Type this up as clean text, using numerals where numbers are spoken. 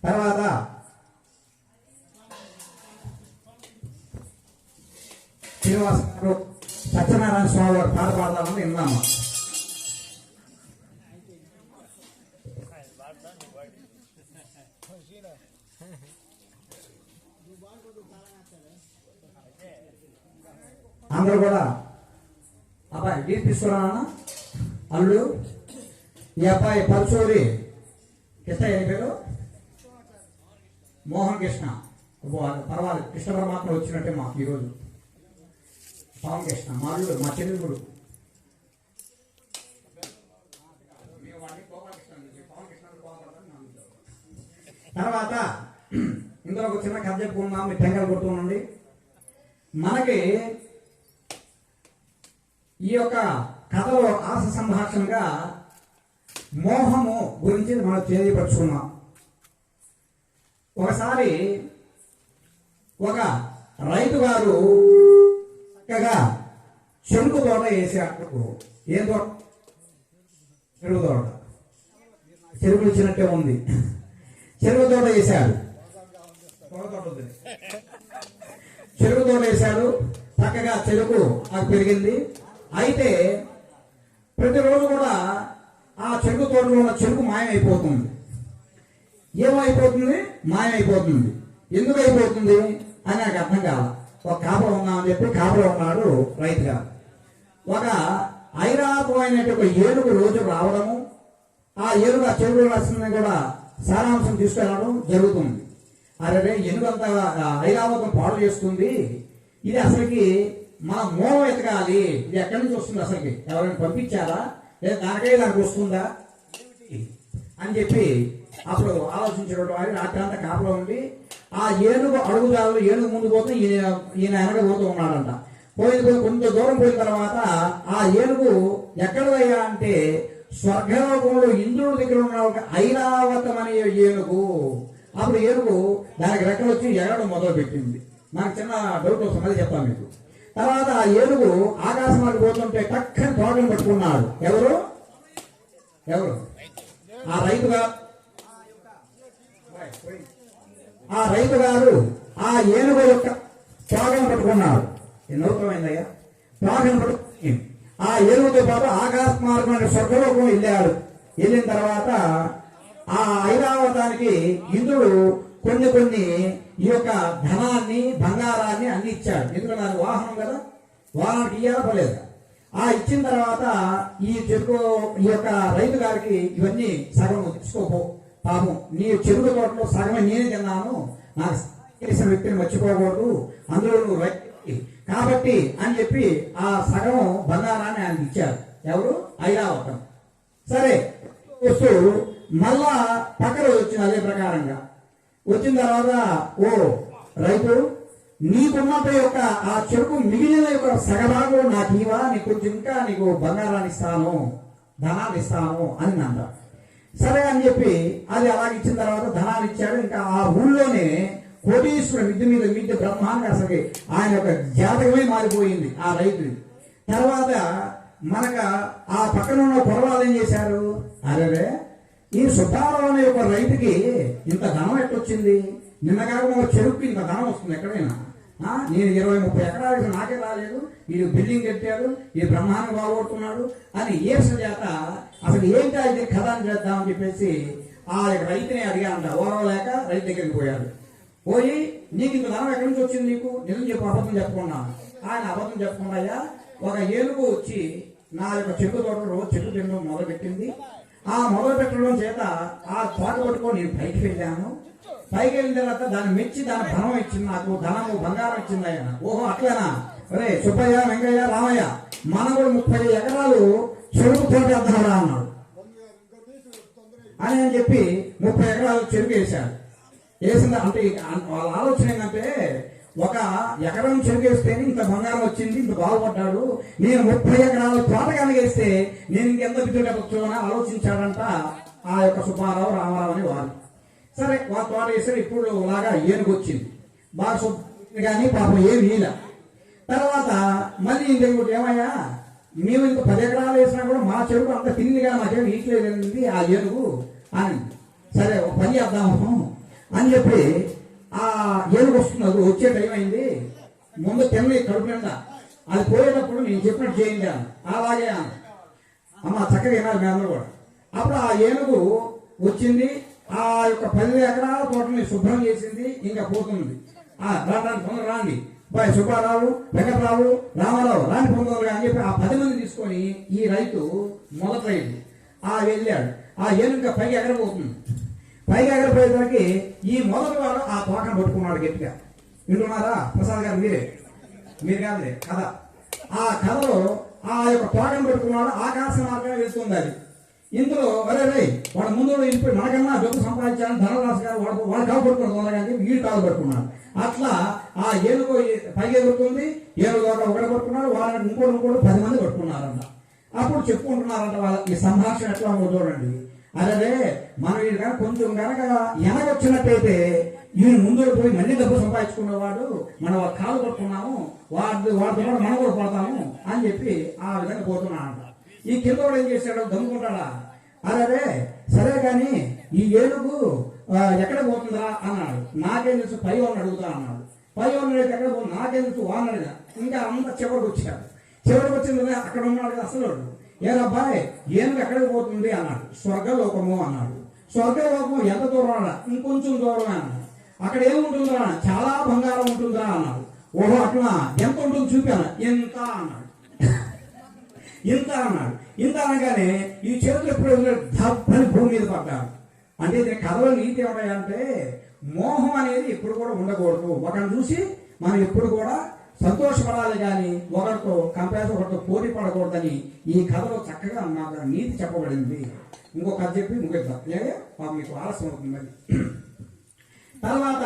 తర్వాత శ్రీనివాస గారు సత్యనారాయణ స్వామి వారు పాట పాడదామని విన్నాము. అందరూ కూడా అబ్బాయి డీప్ తీసుకురానా అల్లుడు ఈ అబ్బాయి పరుచూరి కృష్ణ ఏం పేరు మోహన్ కృష్ణ. పర్వాలేదు, కృష్ణ పరమాత్మ వచ్చినట్టే మాకు ఈరోజు. పవన్ కృష్ణ మా అల్లుడు, మా చెల్లెలు. తర్వాత ఇందులో ఒక చిన్న కథ చెప్పుకుందాం, మీ టెంకలు కొడుతుండండి. మనకి ఈ యొక్క కథలో ఆశ సంభాషణగా మోహము గురించి మనం తెలియపరుచుకున్నాం. ఒకసారి ఒక రైతు గారు చక్కగా చెరుకు తోట వేసాడు. ఏం తోట? చెరుకు తోట. చెరుకులు ఇచ్చినట్టే ఉంది. చెరుకు తోట వేశాడు. చెరుకు తోట వేశాడు. చక్కగా చెరుకు నాకు పెరిగింది. అయితే ప్రతిరోజు కూడా ఆ చెరుకు తోటలో ఉన్న చెరుకు మాయమైపోతుంది. ఏమైపోతుంది? మాయమైపోతుంది. ఎందుకు అయిపోతుంది అని నాకు అర్థం కాదు. ఒక కాపలా ఉన్నామని చెప్పి కాపలా ఉన్నాడు రైతు గారు. ఒక ఐరాత్మైనటువంటి ఒక ఏనుగు రోజు రావడము, ఆ ఏనుగు ఆ చెరుకు రాసిందని కూడా సారాంశం తీసుకెళ్ళడం జరుగుతుంది. అరే ఏనుగు అంతా ఐరావతం పాడు చేస్తుంది, ఇది అసలుకి మన మూలం ఎతకాలి, ఇది ఎక్కడి నుంచి వస్తుంది, అసలుకి ఎవరైనా పంపించారా లేదా దానికై దానికి వస్తుందా అని చెప్పి అప్పుడు ఆలోచించడం వారి రాత్రి అంతా కాపలా ఉండి ఆ ఏనుగు అడుగుదారు, ఏనుగు ముందు పోతే ఈయన వెనక పోతూ ఉన్నాడంట. పోయి కొంత దూరం పోయిన తర్వాత ఆ ఏనుగు ఎక్కడదయ్యా అంటే స్వర్గలోకంలో ఇంద్రుడి దగ్గర ఉన్న ఒక ఐరావతం అనే ఏనుగు. అప్పుడు ఏనుగు దానికి రెక్కలు వచ్చి ఎగరడం మొదలు పెట్టింది. నాకు చిన్న డౌట్ వస్తుంది, అది చెప్తాను మీకు. తర్వాత ఆ ఏనుగు ఆకాశంలోకి పోతుంటే టక్కని తోటను పట్టుకున్నాడు. ఎవరు? ఆ రైతు గారు. ఆ రైతు గారు ఆ ఏనుగు యొక్క తోటను పట్టుకున్నాడు. ఎన్నోకమైందయ్యా? తోటను పట్టుకుని ఆ ఏనుగుతో పాటు ఆకాశ మార్గమైన స్వర్గలోకం వెళ్ళాడు. వెళ్ళిన తర్వాత ఆ ఐరావతానికి ఇంద్రుడు కొన్ని ఈ యొక్క ధనాన్ని, బంగారాన్ని అన్ని ఇచ్చాడు. ఎందుకంటే నాకు వాహనం కదా, వాహనానికి ఇయ్యాలా పర్లేదు. ఆ ఇచ్చిన తర్వాత ఈ చెరుకు ఈ యొక్క రైతు గారికి ఇవన్నీ సగం తీసుకోపో, పాపం నీ చెరుకు తోటలో సగమే నేనే తిన్నాను, నాకు చేసిన వ్యక్తిని మర్చిపోకూడదు, అందులో నువ్వు రైతు కాబట్టి అని చెప్పి ఆ సగం బంగారాన్ని ఆయనకి ఇచ్చారు. ఎవరు? ఐరావతం. సరే వస్తూ మళ్ళా పక్కన వచ్చింది. అదే ప్రకారంగా వచ్చిన తర్వాత, ఓ రైతు, నీకున్నంత యొక్క ఆ చెరుకు మిగిలిన యొక్క సగభాగం నాకు ఇవా, నీకు కొంచెం ఇంకా నీకు బంగారాన్ని ఇస్తాను, ధనాన్ని ఇస్తాను అని అంటారు. సరే అని చెప్పి అది అలాగే ఇచ్చిన తర్వాత ధనాన్ని ఇచ్చాడు. ఇంకా ఆ ఊళ్ళోనే కోటీశ్వరుడు మిద్దె మీద మిద్దె బ్రహ్మాండంగా అసలు ఆయన యొక్క జాతకమే మారిపోయింది ఆ రైతుది. తర్వాత మనకు ఆ పక్కన ఉన్న పొరవాళ్ళు ఏం చేశారు? అరే ఈ సుబ్బారావు అనే ఒక రైతుకి ఇంత ధనం ఎట్టొచ్చింది? నిన్నగాక చెరుకు ఇంత ధనం వస్తుంది ఎక్కడైనా? నేను 20-30 ఎకరాలు నాకే రాలేదు, వీడు బిల్డింగ్ కట్టాడు, ఈ బ్రహ్మాండం బాగొడుతున్నాడు అని ఏస చేత అసలు ఏంటి అయితే కథ అని చేద్దామని చెప్పేసి ఆ రైతుని అడిగానంట. ఓరవలేక రైతు దగ్గరికి పోయాడు. పోయి, నీకు ఇంత ధనం ఎక్కడి నుంచి వచ్చింది? నీకు నిజం చెప్పు, అబద్ధం చెప్పుకున్నా. ఆయన అబద్ధం చెప్పుకున్నాయా, ఒక ఏనుగు వచ్చి నా యొక్క చెరుకు తోటలో చెట్టు తినడం మొదలు పెట్టింది. ఆ మొదలు పెట్టడం చేత ఆ తోట పట్టుకొని నేను పైకి వెళ్ళాను. పైకి వెళ్ళిన తర్వాత దాన్ని మెచ్చి దాని ధనం ఇచ్చింది, నాకు ధనము బంగారం ఇచ్చింది ఆయన. ఓహో అట్లేనా? అరే సుబ్బయ్య, వెంకయ్య, రామయ్య, మనం కూడా 30 ఎకరాలు చెరుకు తోట వేద్దామరా అన్నాడు. అని చెప్పి 30 ఎకరాలు చెరుకు వేశాడు. వేసింది అంటే వాళ్ళ ఆలోచన ఏంటంటే, ఒక ఎకరం చెరుకేస్తేనే ఇంత బంగారం వచ్చింది, ఇంత బాగుపడ్డాడు, నేను 30 ఎకరాల తోట కనిగేస్తే నేను ఇంకెంత బిడ్డలు కట్టచ్చు అని ఆలోచించాడంట ఆ యొక్క సుబ్బారావు, రామారావు అని వారు. సరే వాళ్ళ తోట వేసారు. ఇప్పుడు లాగా ఏనుగు వచ్చింది, బాగా కానీ పాపం ఏమి వీల. తర్వాత మళ్ళీ ఇంకొకటి ఏమయ్యా, మేము ఇంత 10 ఎకరాలు వేసినా కూడా మా చెరుకు అంత తిందిగా మాకేమి ఈట్లేదండి ఆ ఏనుగు అని. సరే ఒక పని చేద్దాము అని చెప్పి ఆ ఏనుగు వస్తున్నది, వచ్చే టైం అయింది, ముందు తిన్న కడుపు నిండా, అది పోయేటప్పుడు నేను చెప్పినట్టు చేయండి అని. అలాగే అమ్మ చక్కగా వినాలి మీ అందరూ కూడా. అప్పుడు ఆ ఏనుగు వచ్చింది, ఆ యొక్క 10 ఎకరాల తోటని శుభ్రం చేసింది, ఇంకా పోతుంది. రాండి తొందర రాండి, బాయ్ సుబ్బారావు, వెంకటరావు, రామారావు రాండి పొందరు అని చెప్పి ఆ 10 మంది తీసుకొని ఈ రైతు మొదటి రైతు వెళ్ళాడు. ఆ ఏనుగు పైకి ఎగరబోతుంది. పైకి ఎగరపోయేసరికి ఈ మొదటి వాడు ఆ తోటను పట్టుకున్నాడు గట్టిగా. వింటున్నారా ప్రసాద్ గారు? మీరు కాదులే కథ. ఆ కథలో ఆ యొక్క తోటను పట్టుకున్నాడు, ఆకాశ మార్గం వెళ్తుంది అది. ఇందులో అరే రై వాడు ముందు ఇప్పుడు మనకన్నా డబ్బు సంపాదించాలని ధనరాశి గారు వాడు కాలు పట్టుకున్నాడు కానీ వీడు కాలు పట్టుకున్నాడు. అట్లా ఆ ఏనుగు పైకి ఎగురుతుంది, ఏనుగు ఒకటి పట్టుకున్నాడు, వాళ్ళని ఇంకోటి 10 మంది పట్టుకున్నారంట. అప్పుడు చెప్పుకుంటున్నారంట వాళ్ళ ఈ సంభాషణ ఎట్లా ఉందో చూడండి. అదే మనం వీడు కనుక కొంచెం కనుక వెనకొచ్చినట్టయితే ఈయన ముందు పోయి మళ్ళీ డబ్బు సంపాదించుకునేవాడు, మనం కాలు పట్టుకున్నాము, వాడితో మనం కూడా పడతాము అని చెప్పి ఆ విధంగా పోతున్నాడంట. ఈ కింద వాడు ఏం చేశాడు, దమ్ముకుంటాడా? అరే సరే కానీ ఈ ఏనుగు ఎక్కడ పోతుందా అన్నాడు. నాకేం తెలుసు, పై వాళ్ళని అడుగుతా అన్నాడు. పై వాళ్ళని అడిగితే ఎక్కడ పోతుంది, నాకేం తెలుసు వాడిని అడిగా. ఇంకా అంత చివరికి వచ్చాడు. చివరికి వచ్చింది అక్కడ ఉన్నాడు అసలు. ఏరబ్బాయ్ ఏనుగు ఎక్కడికి పోతుంది అన్నాడు. స్వర్గలోకము అన్నాడు. స్వర్గలోకము ఎంత దూరం అన్నాడు. ఇంకొంచెం దూరం అన్నాడు. అక్కడ ఏముంటుందా? చాలా బంగారం ఉంటుందా అన్నాడు. ఓహో అట్లా, ఎంత ఉంటుంది చూపాను. ఎంత అన్నాడు. ఇంత అన్నాడు. ఇంత అనగానే ఈ చేతులు ఎప్పుడు దప్పని భూమి మీద పడ్డాడు. అంటే దీని కథలో నీతి ఏమిటంటే మోహం అనేది ఎప్పుడు కూడా ఉండకూడదు. ఒకరిని చూసి మనం ఎప్పుడు కూడా సంతోషపడాలి కానీ ఒకరితో ఒకరితో పోటీ పడకూడదని ఈ కథలో చక్కగా నాకు నీతి చెప్పబడింది. ఇంకో కథ చెప్పి ముగిద్దాం. మీకు ఆలస్యం అవుతుంది. తర్వాత